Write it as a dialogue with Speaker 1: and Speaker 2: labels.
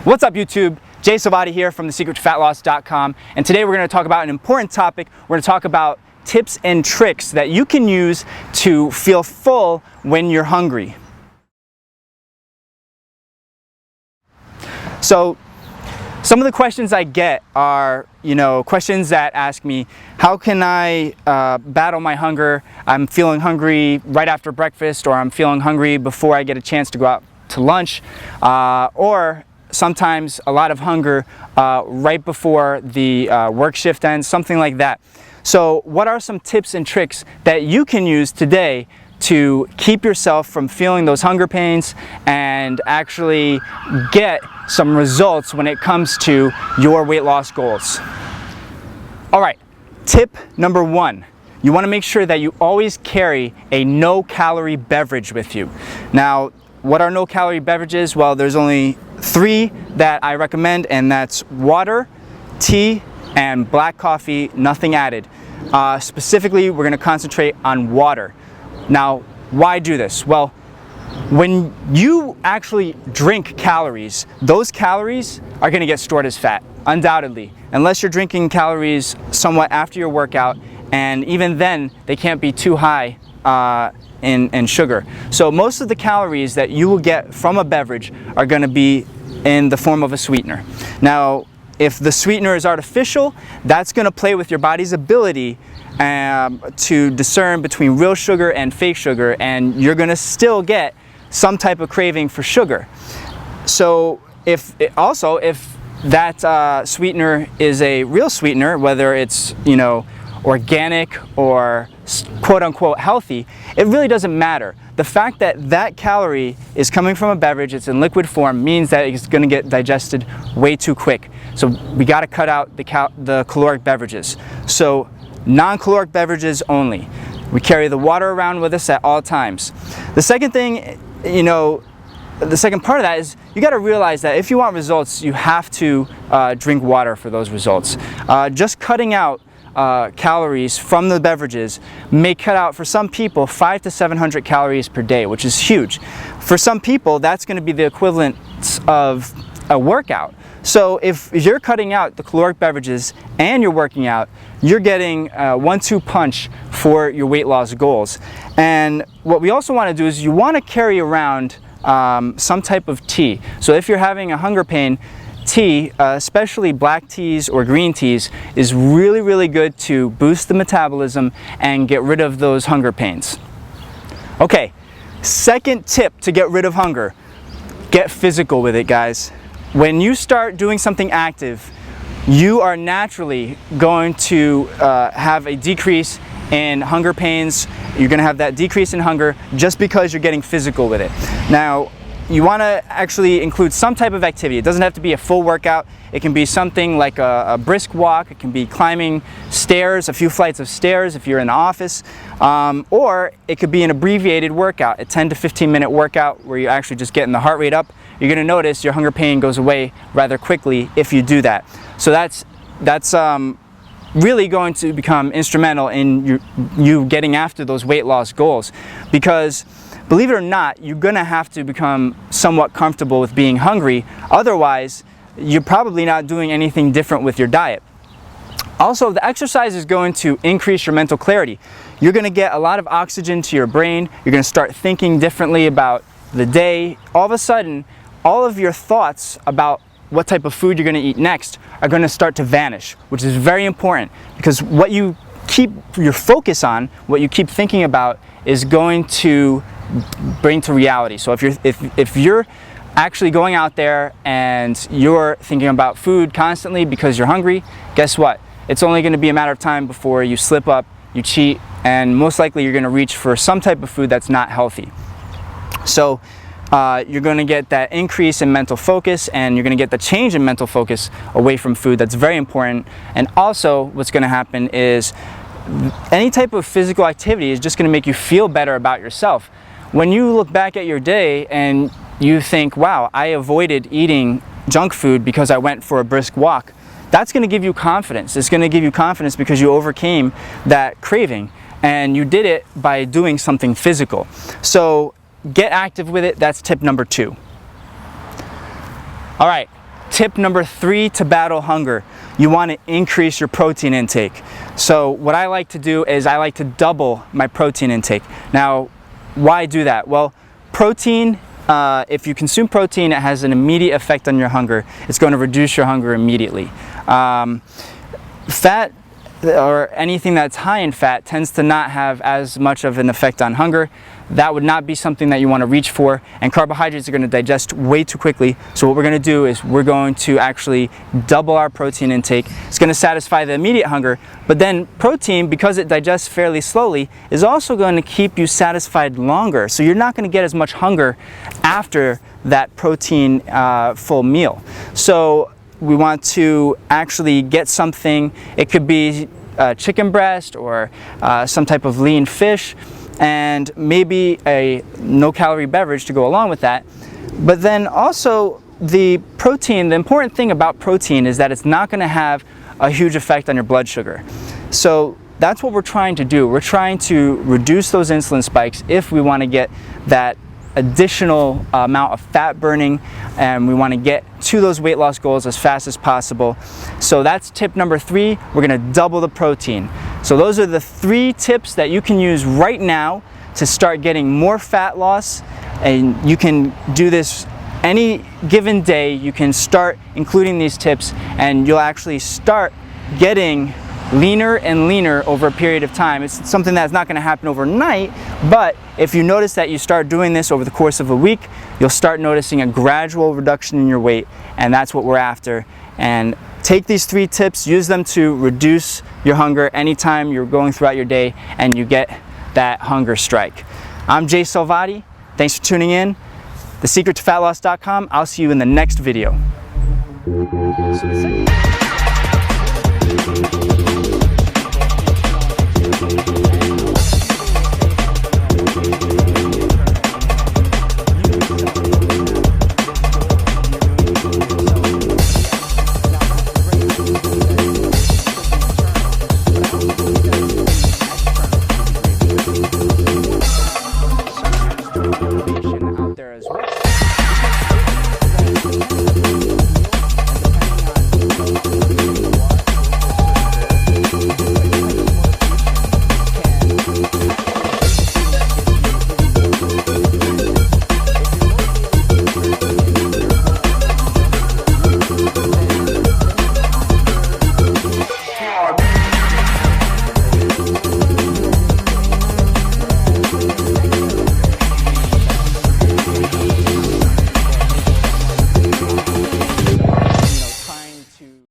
Speaker 1: What's up YouTube? Jay Salvati here from thesecrettofatloss.com, and today we're going to talk about an important topic. We're going to talk about tips and tricks that you can use to feel full when you're hungry. So some of the questions I get are, questions that ask me, how can I battle my hunger? I'm feeling hungry right after breakfast, or I'm feeling hungry before I get a chance to go out to lunch, or sometimes a lot of hunger right before the work shift ends, something like that. So what are some tips and tricks that you can use today to keep yourself from feeling those hunger pains and actually get some results when it comes to your weight loss goals? All right, tip number one. You want to make sure that you always carry a no-calorie beverage with you. Now, what are no-calorie beverages? Well, there's only three that I recommend, and that's water, tea, and black coffee, nothing added. Specifically, we're going to concentrate on water. Now, why do this? Well, when you actually drink calories, those calories are going to get stored as fat, undoubtedly, unless you're drinking calories somewhat after your workout, and even then, they can't be too high in sugar. So most of the calories that you will get from a beverage are going to be in the form of a sweetener. Now, if the sweetener is artificial, that's going to play with your body's ability to discern between real sugar and fake sugar, and you're going to still get some type of craving for sugar. So if that sweetener is a real sweetener, whether it's organic or quote-unquote healthy, it really doesn't matter. The fact that that calorie is coming from a beverage, it's in liquid form, means that it's going to get digested way too quick. So we got to cut out the caloric beverages. So non-caloric beverages only. We carry the water around with us at all times. The second thing, the second part of that is you got to realize that if you want results, you have to drink water for those results. Just cutting out calories from the beverages may cut out, for some people, 500 to 700 calories per day, which is huge. For some people, that's going to be the equivalent of a workout. So if you're cutting out the caloric beverages and you're working out, you're getting a 1-2 punch for your weight loss goals. And what we also want to do is you want to carry around some type of tea. So if you're having a hunger pain, tea, especially black teas or green teas, is really, really good to boost the metabolism and get rid of those hunger pains. Okay, second tip to get rid of hunger: get physical with it, guys. When you start doing something active, you are naturally going to have a decrease in hunger pains. You're going to have that decrease in hunger just because you're getting physical with it. Now, you want to actually include some type of activity. It doesn't have to be a full workout. It can be something like a brisk walk. It can be climbing stairs, a few flights of stairs if you're in the office, or it could be an abbreviated workout, a 10 to 15 minute workout where you're actually just getting the heart rate up. You're going to notice your hunger pain goes away rather quickly if you do that. So that's really going to become instrumental in you getting after those weight loss goals, because believe it or not, you're going to have to become somewhat comfortable with being hungry. Otherwise, you're probably not doing anything different with your diet. Also, the exercise is going to increase your mental clarity. You're going to get a lot of oxygen to your brain. You're going to start thinking differently about the day. All of a sudden, all of your thoughts about what type of food you're going to eat next are going to start to vanish, which is very important, because what you keep your focus on, what you keep thinking about, is going to bring to reality. So if you're actually going out there and you're thinking about food constantly because you're hungry, guess what? It's only going to be a matter of time before you slip up, you cheat, and most likely you're going to reach for some type of food that's not healthy. So you're going to get that increase in mental focus, and you're going to get the change in mental focus away from food. That's very important. And also what's going to happen is any type of physical activity is just going to make you feel better about yourself. When you look back at your day and you think, wow, I avoided eating junk food because I went for a brisk walk, that's going to give you confidence. It's going to give you confidence because you overcame that craving, and you did it by doing something physical. So get active with it. That's tip number 2. All right, tip number 3 to battle hunger. You want to increase your protein intake. So what I like to do is I like to double my protein intake. Now, why do that? Well, protein, if you consume protein, it has an immediate effect on your hunger. It's going to reduce your hunger immediately. Fat or anything that's high in fat tends to not have as much of an effect on hunger. That would not be something that you want to reach for, and carbohydrates are going to digest way too quickly. So what we're going to do is we're going to actually double our protein intake. It's going to satisfy the immediate hunger, but then protein, because it digests fairly slowly, is also going to keep you satisfied longer. So you're not going to get as much hunger after that protein full meal. So we want to actually get something. It could be chicken breast or some type of lean fish, and maybe a no-calorie beverage to go along with that. But then also the protein, the important thing about protein is that it's not going to have a huge effect on your blood sugar. So that's what we're trying to do. We're trying to reduce those insulin spikes if we want to get that additional amount of fat burning, and we want to get to those weight loss goals as fast as possible. So that's tip number 3. We're going to double the protein. So those are the 3 tips that you can use right now to start getting more fat loss, and you can do this any given day. You can start including these tips and you'll actually start getting leaner and leaner over a period of time. It's something that's not going to happen overnight, but if you notice that you start doing this over the course of a week, you'll start noticing a gradual reduction in your weight, and that's what we're after. And take these 3 tips, use them to reduce your hunger anytime you're going throughout your day and you get that hunger strike. I'm Jay Salvati. Thanks for tuning in. TheSecretToFatLoss.com. I'll see you in the next video.